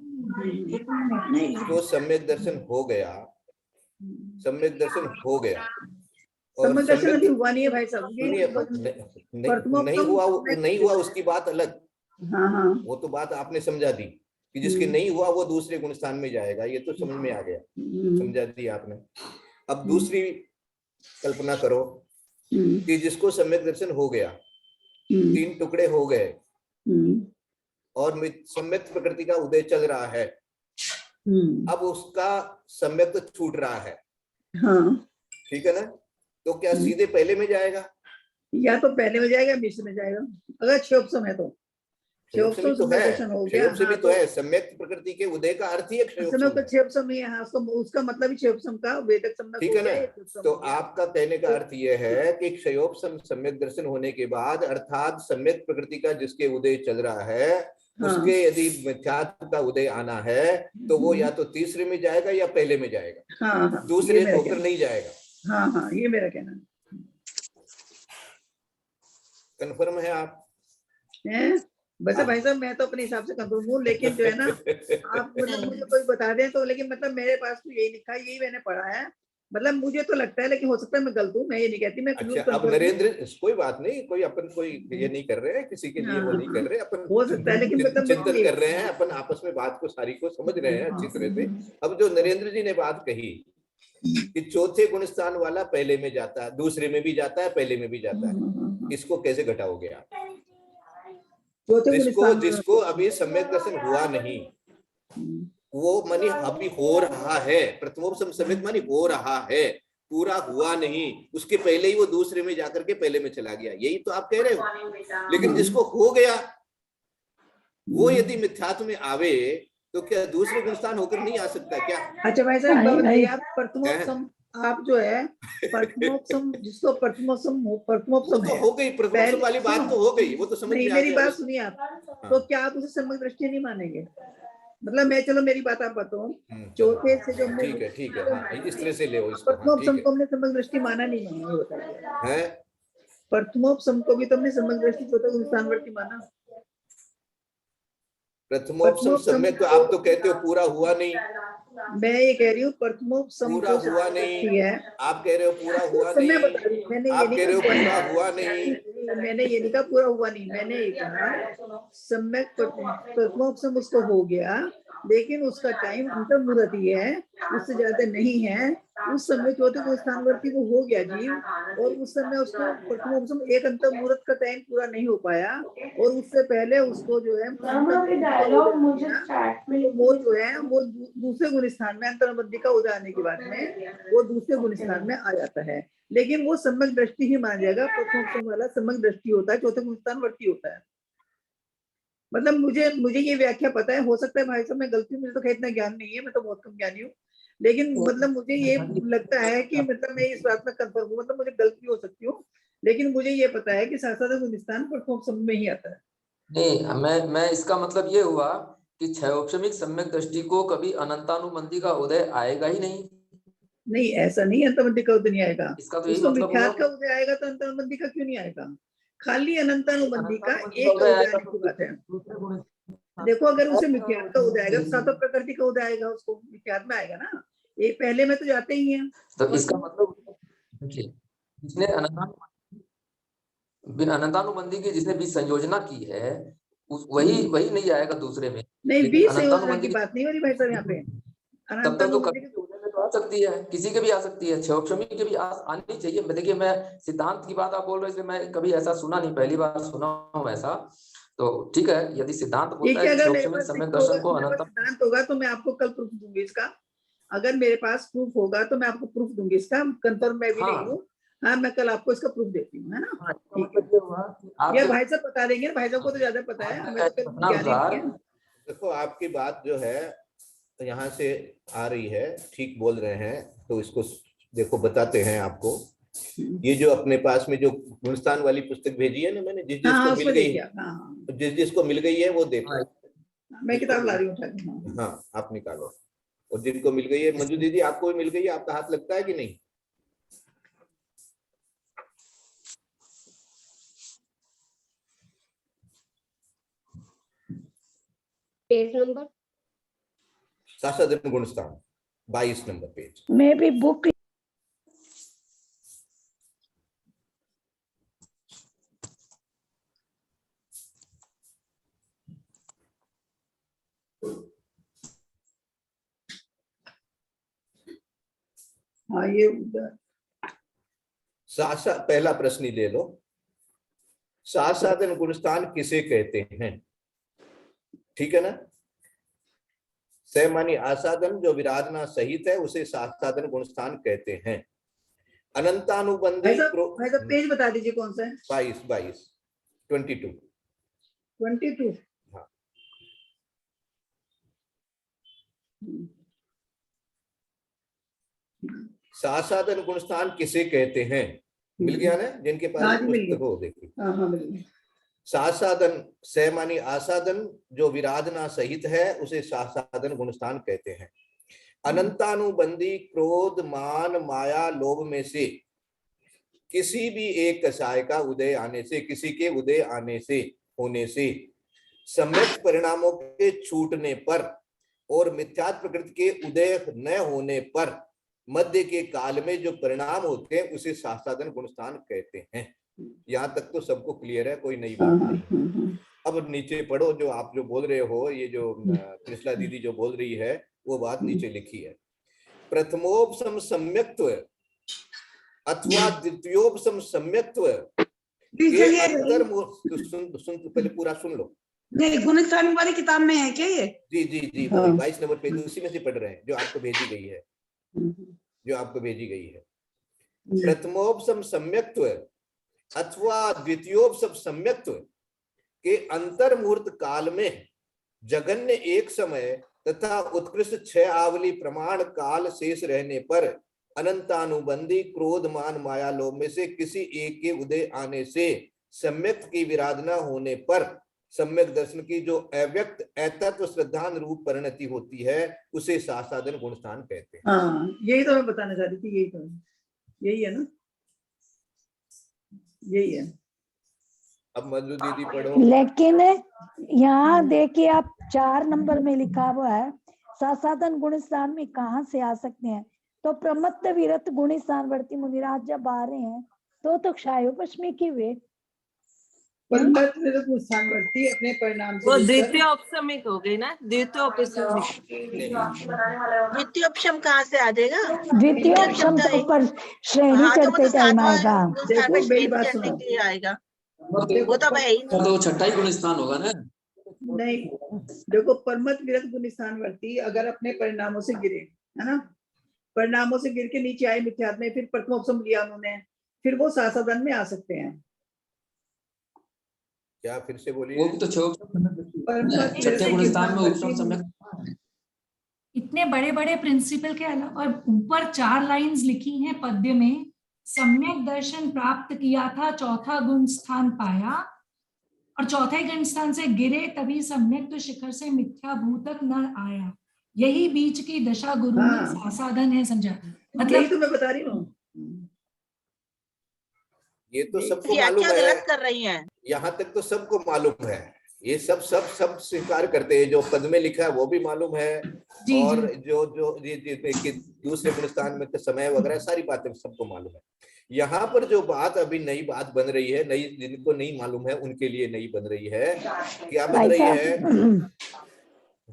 तो सम्यक दर्शन हो गया, सम्यक दर्शन हो गया, और सम्यक दर्शन अभी हुआ नहीं है भाई साहब। नहीं हुआ उसकी बात अलग। हाँ, वो तो बात आपने समझा दी कि जिसके नहीं हुआ वो दूसरे गुण स्थान में जाएगा, ये तो समझ में आ गया, समझा दी आपने। अब दूसरी कल्पना करो कि जिसको सम्यक दर्शन हो गया, 3 टुकड़े हो गए, और सम्यक प्रकृति का उदय चल रहा है, अब उसका सम्यक तो छूट रहा है, ठीक है ना, तो क्या सीधे पहले में जाएगा? या तो पहले में जाएगा, बीच में जाएगा, अगर 6 ऑप्शन है तो। क्षयोपसमी तो है, क्षयोपसमी तो है, सम्यक प्रकृति के उदय का अर्थ ही है क्षयोपसमी है, उसका मतलब ही क्षयोपसम का वेदक सम्यक, ठीक है ना। तो आपका कहने का अर्थ यह है कि क्षयोपसम सम्यक दर्शन होने के बाद, अर्थात सम्यक प्रकृति का जिसके उदय चल रहा है, उसके यदि मिथ्यात्व का उदय आना है, तो वो या तो तीसरे में जाएगा या पहले में जाएगा, दूसरे होकर नहीं जाएगा। हाँ, ये मेरा कहना है। कन्फर्म है आप? वैसे भाई साहब मैं तो अपने हिसाब से कंफर्म हूँ, लेकिन जो है ना आप मतलब मुझे कोई बता दें तो, लेकिन मतलब मेरे पास तो यही लिखा है, यही मैंने पढ़ा है, मतलब मुझे तो लगता है, लेकिन हो सकता है मैं गलत हूँ, मैं ये नहीं कहती। मैं अच्छा, अब नरेंद्र कोई बात नहीं, कोई अपन कोई ये नहीं कर रहे हैं, किसी के लिए वो नहीं कर रहे, अपन हो सकता है, लेकिन मतलब चिंतन कर रहे हैं, अपन आपस में बात को सारी को समझ रहे हैं अच्छी तरह से। अब जो नरेंद्र जी ने बात कही कि चौथे गुण स्थान वाला पहले में जाता है, दूसरे में भी जाता है, पहले में भी जाता है, इसको कैसे घटाओगे आप? जिसको अभी सम्यक दर्शन हुआ नहीं, वो मानी अभी हो रहा है, प्रथमोपसम सम्यक मानी हो रहा है, पूरा हुआ नहीं, उसके पहले ही वो दूसरे में जाकर के पहले में चला गया, यही तो आप कह रहे हो। लेकिन जिसको हो गया वो यदि मिथ्यात्व में आवे तो क्या दूसरे गुण स्थान होकर नहीं आ सकता क्या? अच्छा भाई साहब आप प्रथमोपसम, आप जो है प्रथमोपसम, जिसको प्रथमोपसम तो हो गई, प्रथमोपसम वाली बात तो हो गई, वो तो समझ में आ गया। मेरी बात सुनिए आप, तो क्या आप उसे सम्यक दृष्टि नहीं मानेंगे? मतलब मैं, चलो मेरी बात आप बताओ, चौथे से जो ठीक है, हाँ, इस तरह से ले प्रथमोपसम को हमने सम्यक दृष्टि माना नहीं माना, ये बताइए। प्रथमोपसम को भी तुमने सम्यक दृष्टि चौथे गुण स्थानवर्ती माना? प्रथमोपसम सम्यक तो आप तो कहते हो पूरा हुआ नहीं, मैं ये कह रही हूँ प्रथमोपसम पूरा हुआ नहीं है, आप कह रहे हो पूरा हुआ नहीं, मैं बता रही हूँ, मैंने आप कह रहे हो पूरा हुआ नहीं, मैंने ये नहीं कहा पूरा हुआ नहीं, मैंने ये कहा सम्यक प्रथमोपसम उसको हो गया, लेकिन उसका टाइम अंतर मुहूर्त ही है, उससे ज्यादा नहीं है। उस समय चौथे गुण स्थानवर्ती वो हो गया जीव, और उस समय उसको प्रथमोपसम एक अंतर मुहूर्त का टाइम पूरा नहीं हो पाया, और उससे पहले उसको जो है वो जो है वो दूसरे गुण स्थान में, अंतर्बद्धि का उदय आने के बाद में वो दूसरे गुण स्थान में आ जाता है, लेकिन वो सम्यक दृष्टि ही माना जाएगा। प्रथमोपसम वाला सम्यक दृष्टि होता है, चौथे गुण स्थानवर्ती होता है। मतलब मुझे ये व्याख्या पता है, हो सकता है भाई साहब मैं गलती, मुझे तो खैर इतना ज्ञान नहीं है, मैं तो बहुत कम ज्ञानी हूँ, लेकिन मतलब मुझे ये लगता है कि मतलब मैं इस बात में कंफर्म हूँ, मतलब मुझे गलती हो सकती हूँ, लेकिन मुझे ये पता है कि सासादन गुणस्थान प्रथमोपसम में ही आता है। नहीं, मैं इसका मतलब ये हुआ कि क्षयोपशमिक सम्यक दृष्टि को कभी अनंतानुबंधी का उदय आएगा ही नहीं। नहीं, ऐसा नहीं, अंतर्बंधी का उदय नहीं आएगा। इसका तो यही उसको मतलब मिथ्यात्व हुआ। का उदय आएगा तो अंतर्बंधी का क्यों नहीं आएगा? खाली अनंतानुबंधी का अनंतानुबंधी एक उदय उदय आएगा आने तो की बात है। दूसरे गुण। देखो, अगर उसे मिथ्यात्व का उदय आएगा तो सातों प्रकृति का उदय आएगा, उसको मिथ्यात्व में आएगा ना, ये पहले में तो जाते ही हैं। तो इसका मतलब देखिए, जिसने अनंतानुबंधी की जिसने बीच संयोजना की है वही नहीं आएगा दूसरे में। नहीं, लेकिन बीच संयोजना अनंतानुबंधी की बात नहीं हो रही भाई साहब यहाँ पे। तब तक तो अनंतानुबंधी कभी उदय में तो आ सकती है, किसी के भी आ सकती है, क्षयोपशमी के भी आनी चाहिए। देखिए, मैं सिद्धांत की बात आप बोल रहे हैं, इसलिए मैं कभी ऐसा सुना नहीं, पहली बार सुना हूँ ऐसा। तो ठीक है, यदि सिद्धांत बोलता है कि अगर मेरे क्षयोपशमी पास सम्यक दर्शन को मेरे पास अनंतम, सिद्धांत होगा तो मैं आपको कल प्रूफ दूंगी इसका। अगर मेरे पास प्रूफ होगा तो मैं आपको प्रूफ दूंगी इसका, कंफर्म मैं भी नहीं हूँ। हाँ, मैं कल आपको इसका प्रूफ देती हूँ, है ना? ठीक है, ये हुआ कि आप ये भाई साहब बता देंगे, भाई साहब को तो ज्यादा पता है, हमें तो कल ज्ञान ही नहीं है। देखो, आपकी बात जो है यहाँ से आ रही है, ठीक बोल रहे हैं, तो इसको देखो बताते हैं आपको। ये जो अपने पास में जो गुणस्थान वाली पुस्तक भेजी है ना मैंने, जिस जिसको मिल गई है, जिस जिसको मिल गई है वो देखो। मैं किताब ला रही हूँ। हाँ, आप निकालो। और जिनको मिल गई है, मंजू दीदी आपको भी मिल गई है, आपका हाथ लगता है कि नहीं? पेज नंबर सासादन गुणस्थान 22 नंबर पेज। मैं भी बुक हाँ, ये पहला प्रश्न ही ले लो। सासादन गुणस्थान किसे कहते हैं? ठीक है ना? सैमानी आसादन जो विराधना सहित है उसे सासादन गुणस्थान कहते हैं। अनंतानुबंधी पेज बता दीजिए कौन सा है? 22 हाँ। सासादन गुणस्थान किसे कहते हैं? मिल गया ना? जिनके पास पुस्तक हो देखिए। हाँ, मिल गया। सासादन सैमानी आसादन जो विराधना सहित है उसे सासादन गुणस्थान कहते हैं। अनंतानुबंधी क्रोध मान माया लोभ में से किसी भी एक कषाय का उदय आने से, किसी के उदय आने से, होने से, सम्यक परिणामों के छूटने पर और मिथ्यात्व प्रकृति के उदय न होने पर मध्य के काल में जो परिणाम होते हैं उसे सासादन गुणस्थान कहते हैं। यहाँ तक तो सबको क्लियर है, कोई नई बात नहीं। अब नीचे पढ़ो, जो आप जो बोल रहे हो, ये जो कृष्णा दीदी जो बोल रही है वो बात नीचे लिखी है। प्रथमोपसम सम्यक्त्व अथवा द्वितीयोपसम सम्यक्त्व के अंतर पहले पूरा सुन लो। नहीं, गुणस्थान वाली किताब में है क्या ये? जी 22 नंबर पेज उसी में से पढ़ रहे हैं जो आपको भेजी गई है। प्रथमोपसम सम्यक्त्व अथवा द्वितीयोपसम सम्यक्त्व के अंतर मुहूर्त काल में जगन्य एक समय तथा उत्कृष्ट 6 आवली प्रमाण काल शेष रहने पर अनंतानुबंधी क्रोध मान माया लोभ में से किसी एक के उदय आने से सम्यक की विराधना होने पर सम्यक दर्शन की जो अव्यक्त अतत्व श्रद्धान रूप परिणति होती है उसे सासादन गुणस्थान कहते हैं। हाँ, यही तो मैं बताना चाह रही थी, यही है ना, यही है। अब मंजू दीदी पढ़ो। लेकिन यहाँ देखिए, आप 4 नंबर में लिखा हुआ है सासादन गुणस्थान में कहाँ से आ सकते हैं? तो प्रमत्त विरत गुणस्थान वर्ती मुनिराज जब आ रहे हैं तो क्षयोपशमी की वे प्रमत्त विरत गुणस्थान वर्ती अपने परिणाम से वो द्वितीय उपसमिक हो गई ना, द्वितीय उपसमिक। द्वितीय उपशम कहाँ से आ जाएगा? द्वितीय उपशम तो ऊपर श्रेणी चढ़ते टाइम आएगा। चढ़ने के लिए आएगा, वो तो भाई तो छठा ही गुणस्थान होगा ना। नहीं, देखो, परमत विरत गुणस्थान वर्ती अगर अपने परिणामों से गिरे, है ना, परिणामों से गिर के नीचे आए मिथ्यात्व में, फिर प्रथमोपसम लिया उन्होंने, फिर वो सासादन में आ सकते हैं। क्या फिर से बोलिए? वो भी तो छठे गुणस्थान में उपसम सम्यक। इतने बड़े बड़े प्रिंसिपल के अलावा ऊपर 4 लाइंस लिखी हैं पद्य में, सम्यक दर्शन प्राप्त किया था, चौथा गुण स्थान पाया और चौथे गुण स्थान से गिरे, तभी सम्यक तो शिखर से मिथ्या भूतक न आया। यही बीच की दशा गुरु में हाँ। साधन है, समझा? यही मतलब तो मैं बता रही हूँ। ये तो सबको मालूम व्याख्या है, गलत कर रही हैं। यहाँ तक तो सबको मालूम है, ये सब स्वीकार करते हैं, जो पद में लिखा है वो भी मालूम है, जी, और जी। जो कि दूसरे गुणस्थान में तो समय वगैरह सारी बातें सबको मालूम है। यहाँ पर जो बात अभी नई बात बन रही है, नई, जिनको नहीं मालूम है उनके लिए नई बन रही है। क्या बन भाई रही साहब, है?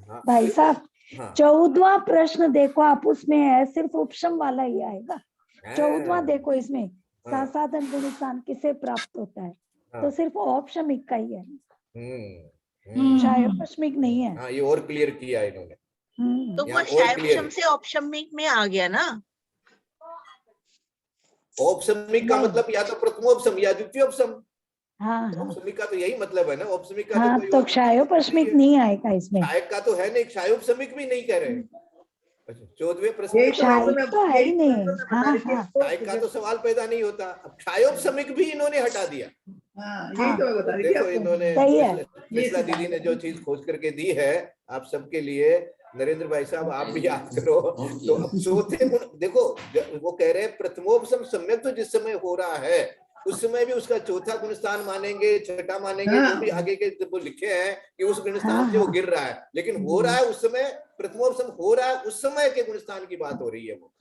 हाँ, भाई साहब, हाँ, 14वां प्रश्न देखो आप, उसमें है सिर्फ उपशम वाला ही आएगा। 14वां हाँ, देखो, इसमें हाँ, सासाधन गुण स्थान किसे प्राप्त होता है, तो हाँ, सिर्फ औपशमिक का ही है, हम्म, क्षायोपशमिक नहीं है। हाँ, ये और क्लियर किया इन्होंने, तो यहाँ वो और क्लियर शायद से औपशमिक में आ गया ना। औपसमिक का नहीं। मतलब या तो प्रथमोपसम या द्वितीयोपसम। हाँ हाँ औपसमिक का तो यही मतलब है ना, औपसमिक का हाँ, तो कोई तो और क्षायोपशमिक है। नहीं आएगा इसमें। क्षायक का तो है नहीं, क्षायोपसमिक भी नहीं कह रहे। अच्छा, 14वें प्रश्न यही में तो क्षायक मैं तो है ही यही नहीं। तो मैं बता हाँ रही थी हाँ आपको। क्षायक का तो सवाल पैदा नहीं होता। अब क्षायोपसमिक भी इन्होंने हटा दिया। हाँ, यही तो मैं बता रही थी देखो आपको। इन्होंने सही है। मिश्रा दीदी ने जो चीज खोज करके दी है आप सबके लिए, नरेंद्र भाई साहब आप भी याद करो। तो अब चौथे गुण देखो, वो कह रहे हैं प्रथमोपसम सम्यक तो जिस समय हो रहा है उस समय भी उसका चौथा गुण स्थान मानेंगे, छठा मानेंगे, जो भी आगे के वो लिखे हैं कि उस गुण स्थान से वो गिर रहा है, लेकिन हो रहा है उस समय, प्रथमोपसम हो रहा है उस समय के गुण स्थान की बात हो रही है। वो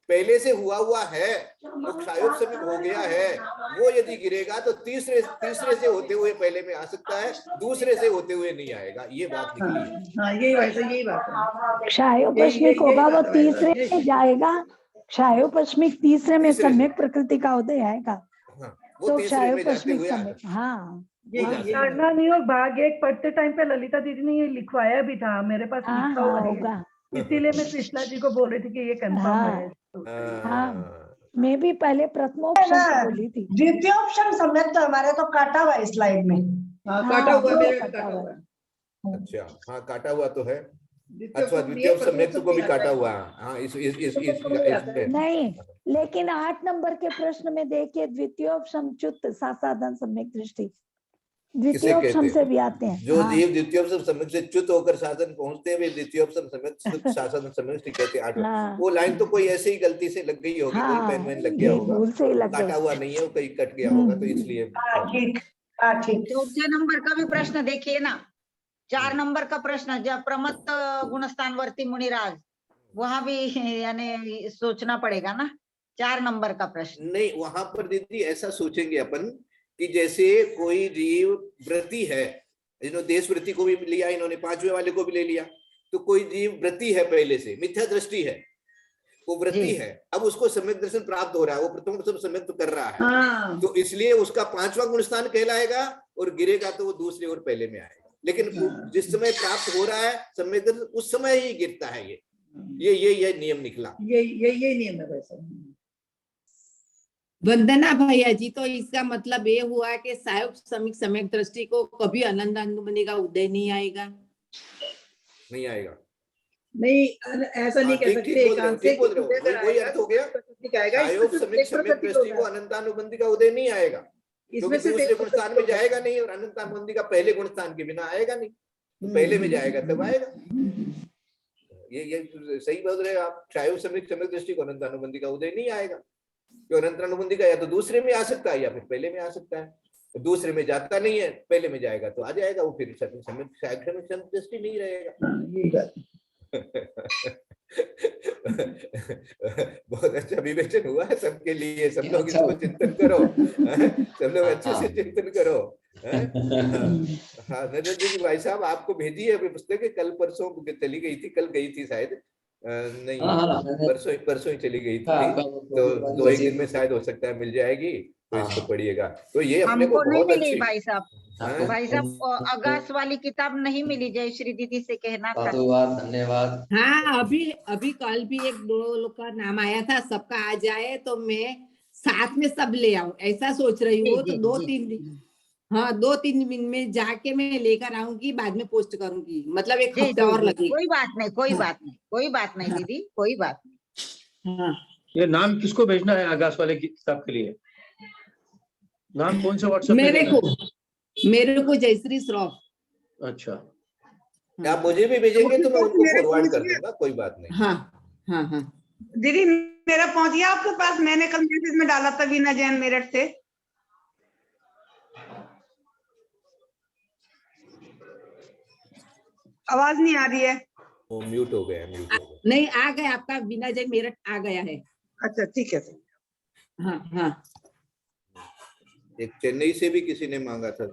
पहले से हुआ है, वो क्षायोपसमिक हो गया है, वो यदि गिरेगा तो तीसरे से होते हुए पहले में आ सकता है, दूसरे से होते हुए नहीं आएगा। ये बात निकली है। हाँ, यही वैसे यही बात है। क्षायोपशमिक होगा वो तीसरे में जाएगा, क्षायोपशमिक तीसरे में सम्यक प्रकृति का उदय आएगा, वो तो तीसरे में जाते क्षायोपशमिक हुए सम्यक। हाँ साधना नियोग भाग 1 पढ़ते टाइम पे ललिता दीदी ने ये लिखवाया भी था, मेरे पास हाँ लिखा हाँ हुआ है, होगा। इसीलिए मैं कृष्णा जी को बोल रही थी कि ये कंफर्म हाँ है। हाँ, मैं भी पहले प्रथमोपशम को बोली थी। द्वितीयोपशम सम्यक तो हमारे तो काटा हुआ है स्लाइड में। हाँ, काटा हुआ वो मेरे काटा काटा हुआ हुआ है। अच्छा, हाँ काटा हुआ तो है। द्वितीय अच्छा, द्वितीय सम्यक को भी काटा हुआ है। हाँ, इसमें नहीं, लेकिन 8 नंबर के प्रश्न में देखिए, द्वितीयोपशम च्युत सासाधन सम्यक दृष्टि, द्वितीयोपशम से भी आते हैं। जो हाँ। जीव द्वितीयोपसम सम्यक से च्युत होकर शासन पहुंचते हैं वे द्वितीयोपसम सम्यक शासन सम्यक से कहते हैं। 8 हाँ। वो लाइन तो कोई ऐसे ही गलती से लग गई होगी, कोई पेन वेन लग गया ये होगा, भूल से ही लग गए। काटा हुआ नहीं है, वो कहीं कट गया होगा, तो इसलिए। ठीक, ठीक। चौथे नंबर का भी प्रश्न देखिए ना, 4 नंबर का प्रश्न, जब प्रमत्त गुणस्थानवर्ती मुनिराज, वहां भी यानी सोचना पड़ेगा ना। 4 नंबर का प्रश्न नहीं, वहां पर दीदी ऐसा सोचेंगे अपन कि जैसे कोई जीव व्रती है, इन्होंने देश व्रती को भी लिया, इन्होंने 5वें वाले को भी ले लिया, तो कोई जीव व्रती है, पहले से मिथ्या दृष्टि है, वो व्रती है, अब उसको सम्यक दर्शन प्राप्त हो रहा है, वो प्रथम सम्यक तो कर रहा है। हाँ। तो इसलिए उसका 5वां गुण स्थान कहलाएगा, और गिरेगा तो वो दूसरे और पहले में आएगा। लेकिन जिस समय प्राप्त हो रहा है सम्यक दर्शन, उस समय ही गिरता है। ये नियम निकला, ये नियम है वैसे। वंदना भैया जी, तो इसका मतलब ये हुआ कि सायोपशमिक सम्यक दृष्टि को कभी अनंतानुबंधी का उदय नहीं आएगा। नहीं आएगा, नहीं ऐसा नहीं कह सकते। ठीक बोल रहे हो, वही अर्थ हो गया। सायोपशमिक सम्यक दृष्टि को अनंतानुबंधी का उदय नहीं आएगा, क्योंकि दूसरे गुण स्थान में जाएगा नहीं, और अनंतानुबंधी का पहले गुण स्थान के बिना आएगा नहीं, तो पहले में जाएगा तब आएगा। ये सही बोल रहे हो आप। सायोपशमिक सम्यक दृष्टि को अनंतानुबंधी का उदय नहीं आएगा, जो अनंतानुबंधी का या तो दूसरे में आ सकता है या फिर पहले में आ सकता है। तो दूसरे में जाता नहीं है, पहले में जाएगा तो आ जाएगा, वो फिर सम्यक दृष्टि नहीं रहेगा। बहुत अच्छा विवेचन हुआ है सबके लिए, सब लोग इसको चिंतन करो, सब लोग अच्छे से चिंतन करो। हाँ, नरेंद्र जी भाई साहब आपको भेजी है अभी पुस्तक, कल परसों चली गई थी, कल गई थी शायद, नहीं परसों ही चली गई थी, तो 2 एक दिन में शायद हो सकता है मिल जाएगी, तो इसको पढ़िएगा। तो ये अपने को हमको नहीं बहुत मिली अच्छी। भाई साहब। भाई साहब अगास वाली किताब नहीं मिली, जयश्री दीदी से कहना था। धन्यवाद। हाँ, अभी कल भी 1-2 लोग का नाम आया था, सबका आ जाए तो मैं साथ में सब ले आऊं, ऐसा सोच रही हूँ। तो 2-3 दिन, हाँ 2-3 दिन में जाके मैं लेकर आऊंगी, बाद में पोस्ट करूंगी, मतलब 1 हफ्ता और लगेगा। कोई बात नहीं, कोई बात नहीं, कोई बात नहीं दीदी, कोई बात नहीं। हाँ, ये नाम किसको भेजना है आकाश वाले किताब के लिए? नाम कौन से व्हाट्सएप मेरे को जयश्री श्रॉफ। अच्छा, आप मुझे भी भेजेंगे तो मैं उनको फॉरवर्ड कर दूंगा, कोई बात नहीं। हाँ हाँ हाँ दीदी मेरा पहुंच गया आपके पास, मैंने कल मैसेज में डाला था वीना जैन मेरठ से। आवाज नहीं आ रही है। वो म्यूट हो गया, म्यूट हो गया। नहीं, आ गया आपका वीना जैन मेरठ आ गया है। अच्छा ठीक है। हाँ हाँ। एक चेन्नई से भी किसी ने मांगा था।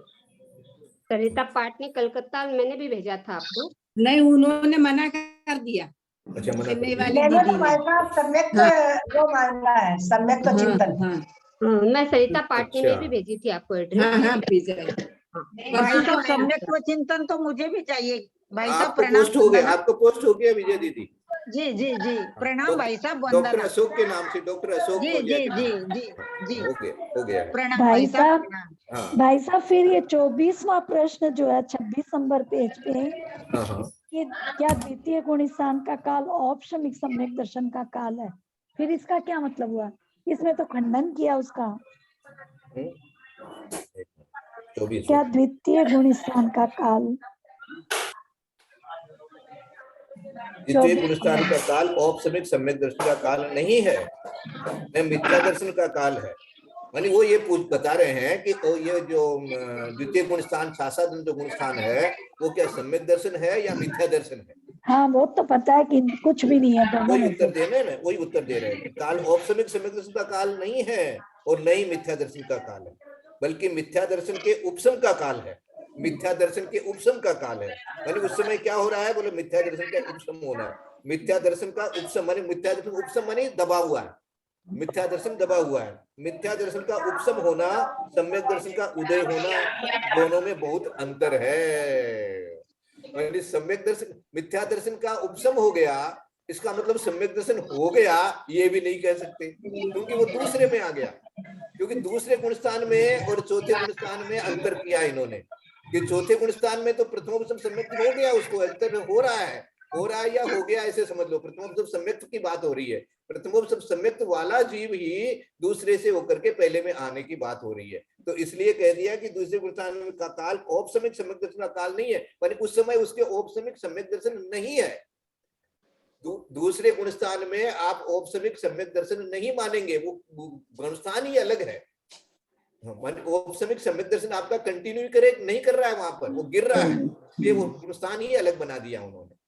सरिता पाटनी कलकत्ता, मैंने भी भेजा था आपको। नहीं, उन्होंने मना कर दिया। अच्छा, मना कर चेन्नई दिया। वाली मैंने दीदी तो ने। सम्यक वो मांगा है, सम्यक हाँ, चिंतन। हाँ, मैं सरिता पाटनी अच्छा। में भी भेजी थी आपको एड्रेस। हाँ हाँ भेजा है। भाई साहब सम्यक चिंतन तो मुझे भी चाहिए। भाई साहब आपको प्रणाम। पोस्ट हो गया, आपको पोस्ट हो गया विजय दीदी। जी जी जी प्रणाम भाई साहब, डॉक्टर वंदना। अशोक के नाम से, डॉक्टर अशोक जी हो गया जी कि जी जी जी हो गया, हो गया है। प्रणाम भाई भाई साहब साहब, प्रणाम। हाँ भाई साहब फिर ये 24वां प्रश्न जो है 26 नंबर पेज पे, हाँ हाँ। कि क्या द्वितीय गुण स्थान का काल औपशमिक सम्यक दर्शन का काल है? फिर इसका क्या मतलब हुआ? इसमें तो खंडन किया उसका। क्या द्वितीय गुण स्थान का काल द्वितीय गुणस्थान का काल औपसमिक सम्यक दर्शन का काल नहीं है, मैं मिथ्या दर्शन का काल है। मानी वो ये बता रहे हैं कि ये जो द्वितीय गुणस्थान शासादन जो गुणस्थान है वो क्या सम्यक दर्शन है या मिथ्या दर्शन है? हाँ वो तो पता है कि कुछ भी नहीं है दोनों वही में उत्तर से। दे रहे हैं ना, वही उत्तर दे रहे हैं। काल औपसमिक सम्यक दर्शन का काल नहीं है और न ही मिथ्या दर्शन का काल है, बल्कि मिथ्या दर्शन के उपशम का काल है। मिथ्या दर्शन के उपशम का काल है। मानी उस समय क्या हो रहा है, बोले मिथ्या दर्शन का उपशम होना है। मिथ्या दर्शन का उपशम मानी, मिथ्या दर्शन उपशम मानी दबा हुआ है, मिथ्या दर्शन दबा हुआ है। मिथ्या दर्शन का उपशम होना, सम्यक दर्शन का उदय होना, दोनों में बहुत अंतर है। सम्यक दर्शन, मिथ्या दर्शन का उपशम हो गया, इसका मतलब सम्यक दर्शन हो गया ये भी नहीं कह सकते, क्योंकि वो दूसरे में आ गया। क्योंकि दूसरे गुणस्थान में और चौथे गुणस्थान में अंतर किया इन्होंने, कि चौथे गुणस्थान में तो प्रथमोपसम सम्यक्त हो गया, उसको अंतर हो रहा है या हो गया ऐसे समझ लो। प्रथमोपसम सम्यक्त की बात हो रही है, प्रथमोपसम सम्यक्त वाला जीव ही दूसरे से होकर के पहले में आने की बात हो रही है। तो इसलिए कह दिया कि दूसरे गुणस्थान में का काल औपसमिक सम्यक दर्शन का काल नहीं है, पर उस समय उसके औपसमिक सम्यक दर्शन नहीं है। दूसरे गुणस्थान में आप औपसमिक सम्यक दर्शन नहीं मानेंगे, वो गुणस्थान ही अलग है। औपसमिक सम्यक दर्शन आपका कंटिन्यू करे नहीं कर रहा है, वहां पर वो गिर रहा है, ये वो गुणस्थान ही अलग बना दिया उन्होंने।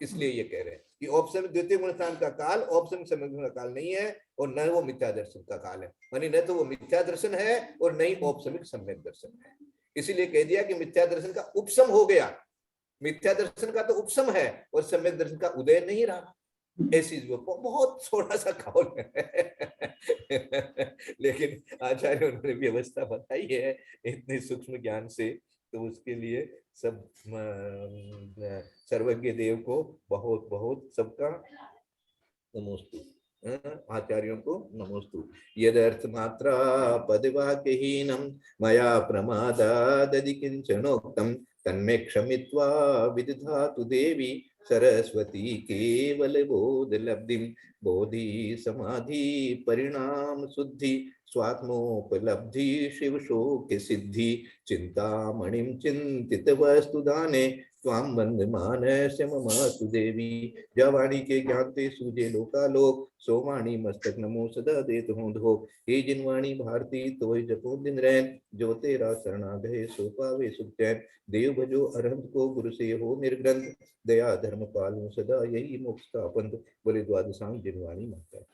इसलिए ये कह रहे हैं कि औपसमिक द्वितीय गुणस्थान का काल औपसमिक सम्यक दर्शन का काल नहीं है और न वो मिथ्या दर्शन का काल है। मानी न तो वो मिथ्या दर्शन है और न ही औपसमिक सम्यक दर्शन है। इसीलिए कह दिया कि मिथ्या दर्शन का उपशम हो गया, मिथ्या दर्शन का तो उपशम है और सम्यक दर्शन का उदय नहीं रहा। ऐसी बहुत थोड़ा सा कौल है लेकिन आचार्य उन्होंने व्यवस्था बताई है इतने सूक्ष्म ज्ञान से, तो उसके लिए सब सर्वज्ञ देव को बहुत बहुत सबका नमोस्तु, आचार्यों को नमोस्तु। यदर्थ मात्रा पदवाक्यहीनं मया प्रमादादधि किंचनोक्तं तन्मे क्षमित्वा विदधातु देवी सरस्वती केवल बोध लब्धिं। बोधि समाधि परिणाम शुद्धि स्वात्मोपलब्धि शिव शोक सिद्धि। चिंतामणिं चिंतित वस्तुदाने त्वां वंदमानस्य ममास्तु देवी। जवाणी के ज्ञाते सूझे लोकालोक, सोवाणी मस्तक नमो सदा देत हों धोख। हे जिनवाणी भारती तोय जपो दिन रैन, जो तेरा शरणागय सो पावे सुख चैन। देव भजो अरहंत को गुरु से हो निर्ग्रंथ, दया धर्म पालो सदा यही मोक्ष का पंथ। बोले द्वादशांग जिनवाणी माता।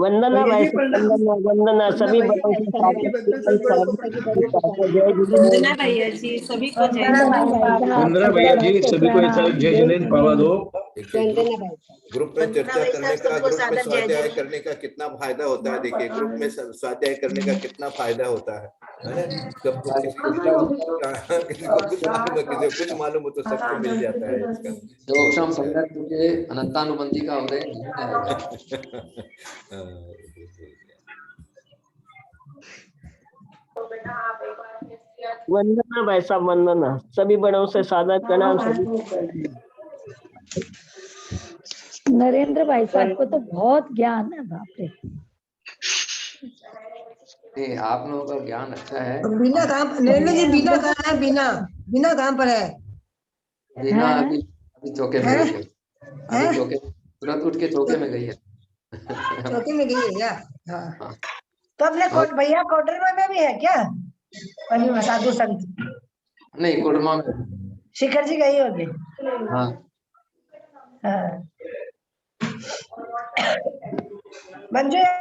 वंदना भैया भाई जी प्रणाम। वंदना वंदना सभी भैया बड़ों जी, को भैया जी बंदना सब बड़ों को प्रणाम। जय वंदना भैया जी सभी को जय वंदना श्री भाई राम। साहब वंदना भैया जी सबको सभी को एक साथ प्रणाम, जय जय जिनेन्द्र पावा दो। वंदना भाई ग्रुप में वंदना चर्चा भाई करने साहब का, सबको ग्रुप में सादर जय स्वाध्याय जय। करने का कितना फायदा होता है। देखिए ग्रुप में स्वाध्याय करने का कितना फायदा होता है ना? सबको किसी को किसी को कुछ मालूम है, किसी को कुछ मालूम हो, तो सबको मिल जाता है इसका। क्षोक्षम सम्यक तुके अनंतानुबंधी का उदय नहीं होगा। वंदना भाई साहब वंदना सभी बड़ों से सादर प्रणाम सभी। नरेंद्र भाई साहब को तो बहुत ज्ञान है, बाप रे। नहीं, आप लोगों का ज्ञान अच्छा है। बिना काम नरेंद्र जी, बिना कहाँ है? बिना बिना काम पर है। बिना अभी चौके में गई है। अभी चौके तुरंत उठ के चौके में गई है। चौकी में गई है क्या? हाँ। तो अपने भैया कोडरमा में भी है क्या? अभी साधु संत नहीं, कोडरमा में शिखर जी गई होगी। हाँ। हाँ। मंजू